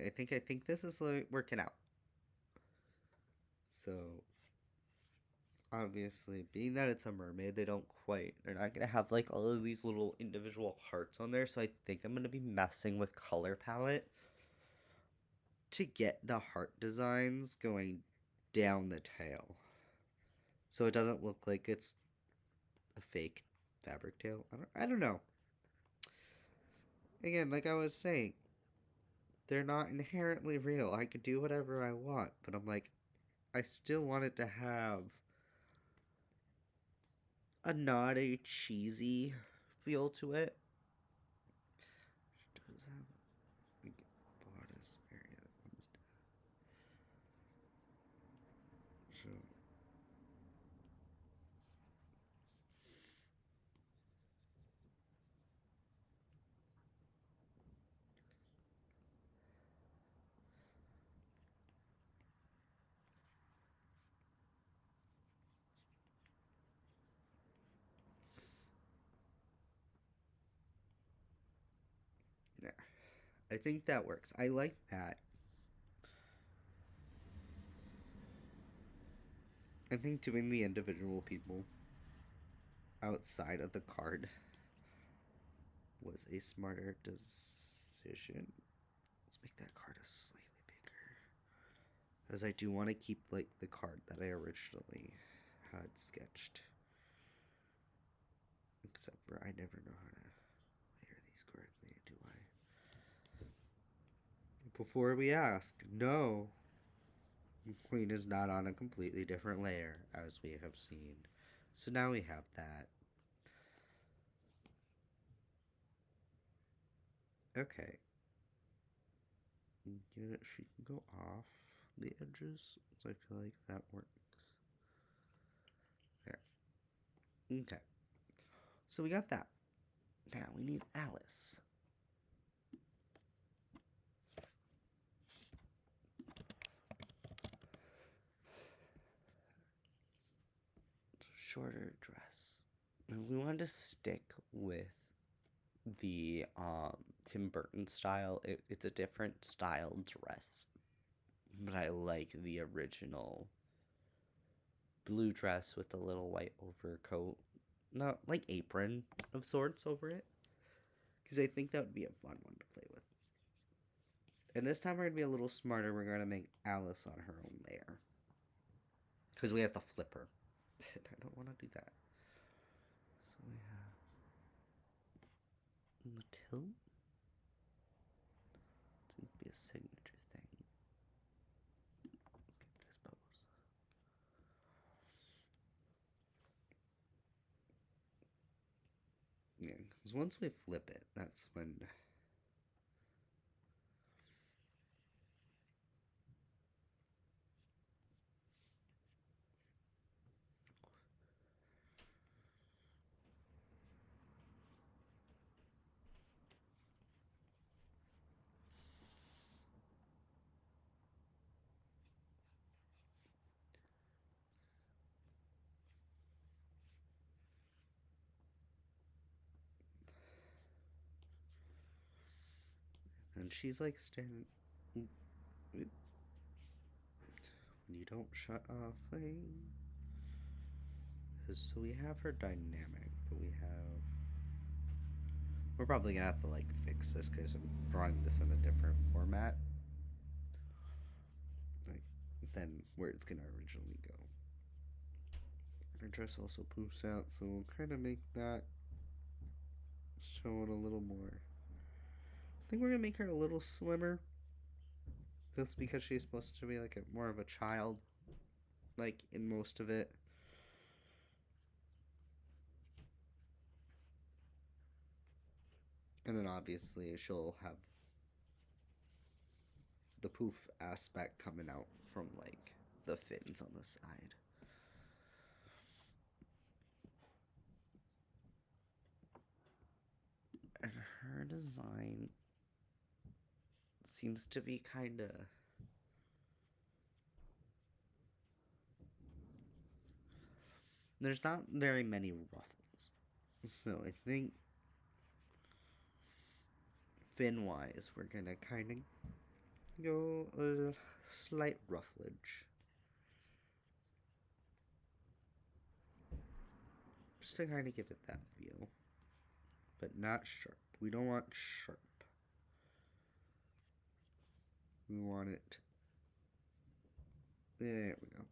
I think this is like working out. So obviously, being that it's a mermaid, they're not gonna have like all of these little individual hearts on there. So I think I'm gonna be messing with color palette to get the heart designs going down the tail, so it doesn't look like it's a fake fabric tail. I don't know. Again, like I was saying, they're not inherently real. I could do whatever I want, but I'm like, I still want it to have a naughty, cheesy feel to it. It does have a big bodice area that comes down. So, yeah. I think that works. I like that. I think doing the individual people outside of the card was a smarter decision. Let's make that card a slightly bigger. As I do want to keep like the card that I originally had sketched. Except for I never know how to layer these correctly, do I? Before we ask, no. Queen is not on a completely different layer, as we have seen. So now we have that. Okay. She can go off the edges, so I feel like that works. There. Okay. So we got that. Now we need Alice. Shorter dress. And we wanted to stick with the Tim Burton style. It's a different style dress, but I like the original blue dress with the little white overcoat, not like apron of sorts over it, because I think that would be a fun one to play with. And this time we're gonna be a little smarter. We're gonna make Alice on her own layer, because we have to flip her. I don't want to do that. So we have the tilt. Seems to be a signature thing. Let's get this pose. Yeah, because once we flip it, that's when. And she's like standing. You don't shut off thing. So we have her dynamic, but we have. We're probably gonna have to like fix this because I'm drawing this in a different format, like than where it's gonna originally go. Her dress also poofs out, so we'll kind of make that show it a little more. I think we're gonna make her a little slimmer, just because she's supposed to be like more of a child, like in most of it. And then obviously she'll have the poof aspect coming out from like the fins on the side. And her design seems to be kind of. There's not very many ruffles. So I think fin wise, we're gonna kind of go a slight rufflage. Just to kind of give it that feel. But not sharp. We don't want sharp. We want it. There we go.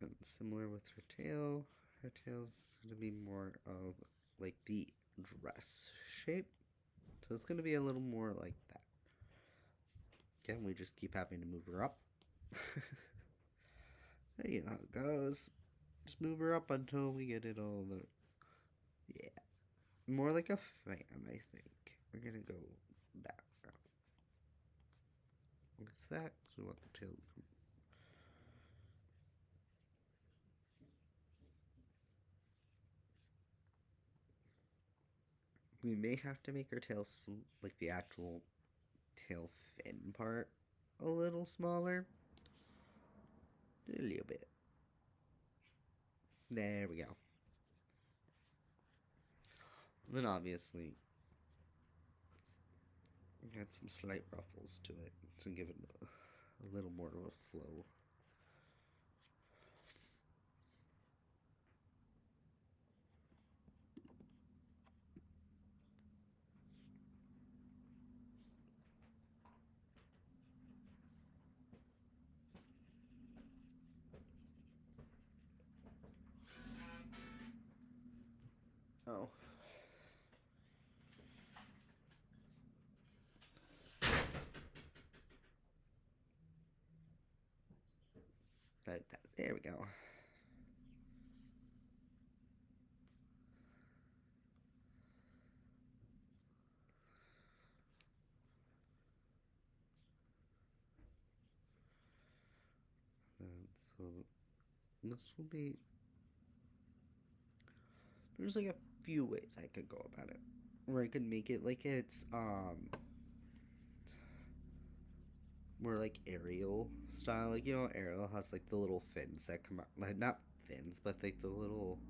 And similar with her tail. Her tail's going to be more of like the dress shape. So it's going to be a little more like that. Again, we just keep having to move her up. You know how it goes. Just move her up until we get it all the... Yeah. More like a fan, I think. We're going to go that route. What's that? So we want the tail to come. We may have to make her tail, like the actual tail fin part, a little smaller. A little bit. There we go. And then obviously, add some slight ruffles to it to give it a little more of a flow. Oh. Like that. There we go. And so this will be... There's like a few ways I could go about it. Where I could make it like it's more like Ariel style. Like, you know, Ariel has like the little fins that come out. Like, not fins, but like the little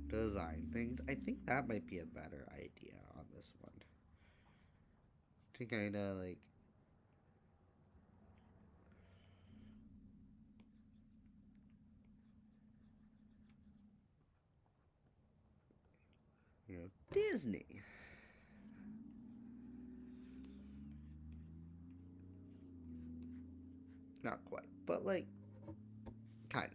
design things. I think that might be a better idea on this one. To kind of like... You know, Disney. Not quite, but like, kind of.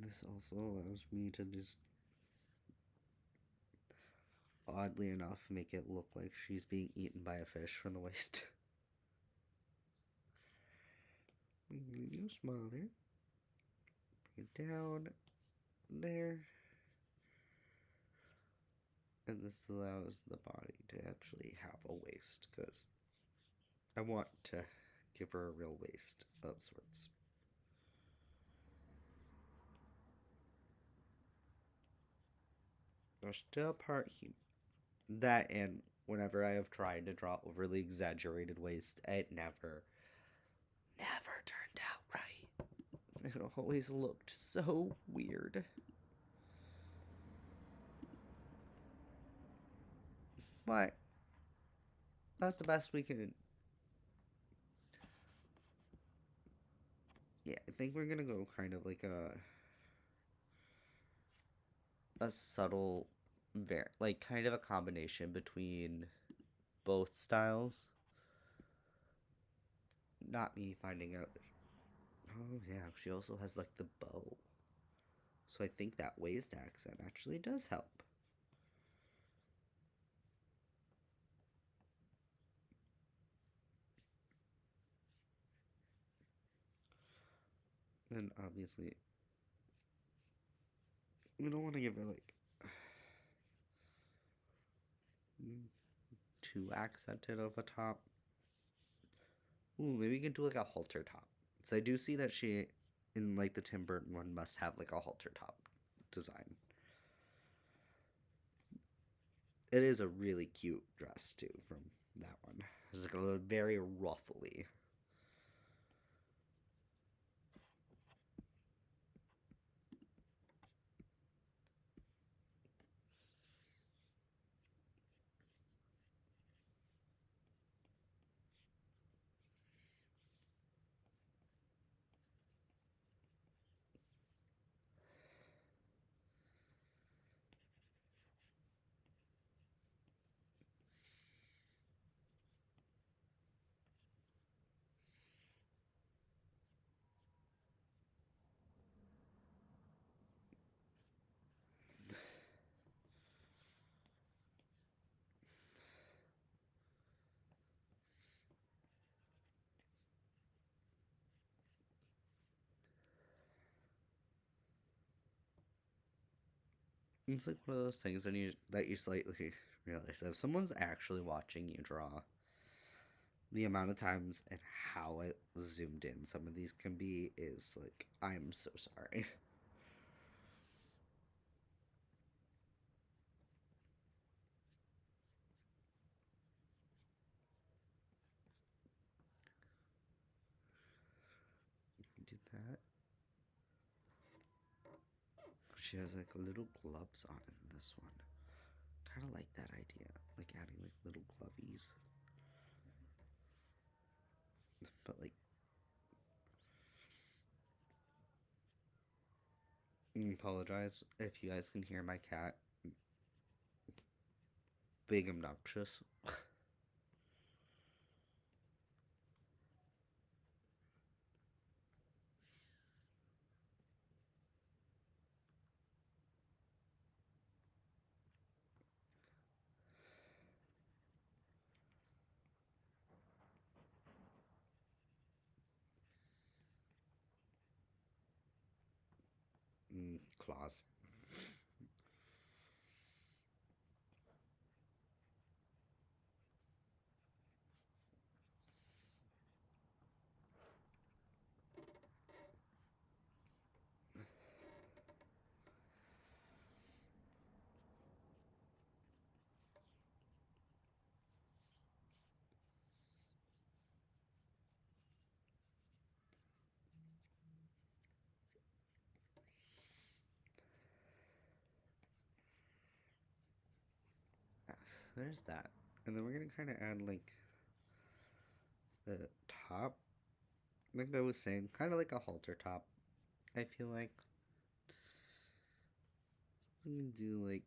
This also allows me to just, oddly enough, make it look like she's being eaten by a fish from the waist. You smaller. Bring it down there. And this allows the body to actually have a waist, because I want to give her a real waist of sorts. There's still a part here. That, and whenever I have tried to draw overly exaggerated waist, it never turned out right. It always looked so weird. But that's the best we can. Yeah, I think we're gonna go kind of like a subtle, like kind of a combination between both styles. Not me finding out. Oh yeah, she also has like the bow. So I think that waist accent actually does help. And obviously, we don't want to give her like too accented of a top. Ooh, maybe we can do like a halter top. So I do see that she, in like the Tim Burton one, must have like a halter top design. It is a really cute dress too from that one. It's like a very ruffly. It's like one of those things that you slightly realize that if someone's actually watching you draw, the amount of times and how it zoomed in some of these can be is like, I'm so sorry. Do that. She has like little gloves on in this one. Kind of like that idea, like adding like little glovies. But like, I apologize if you guys can hear my cat being obnoxious. Claws. There's that. And then we're gonna kind of add like the top. Like I was saying, kind of like a halter top. I feel like I'm gonna do like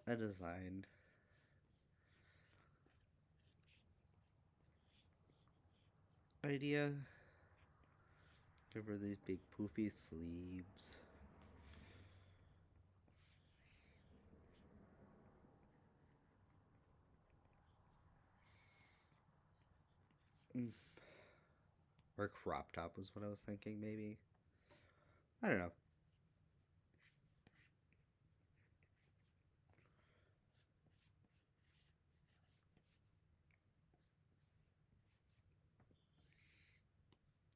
a design. Idea. Give her these big poofy sleeves. Or crop top was what I was thinking, maybe. I don't know.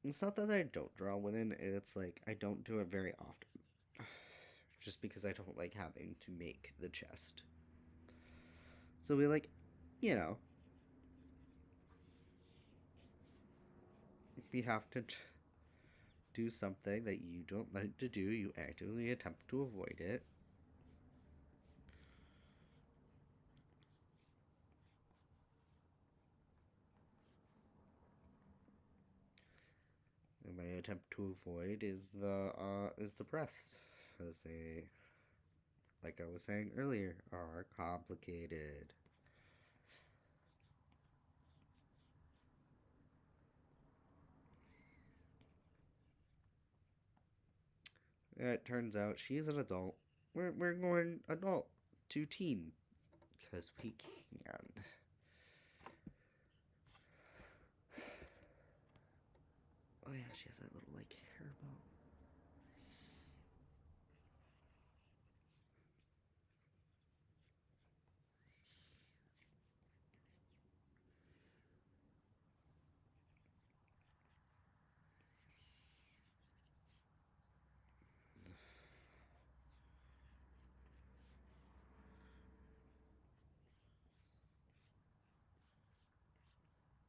It's not that I don't draw women, it's like I don't do it very often. Just because I don't like having to make the chest. So we like, you know, if you have to do something that you don't like to do, you actively attempt to avoid it. And my attempt to avoid is the breasts, as they, like I was saying earlier, are complicated. It turns out she's an adult. We're going adult to teen because we can. Oh yeah, she has that little like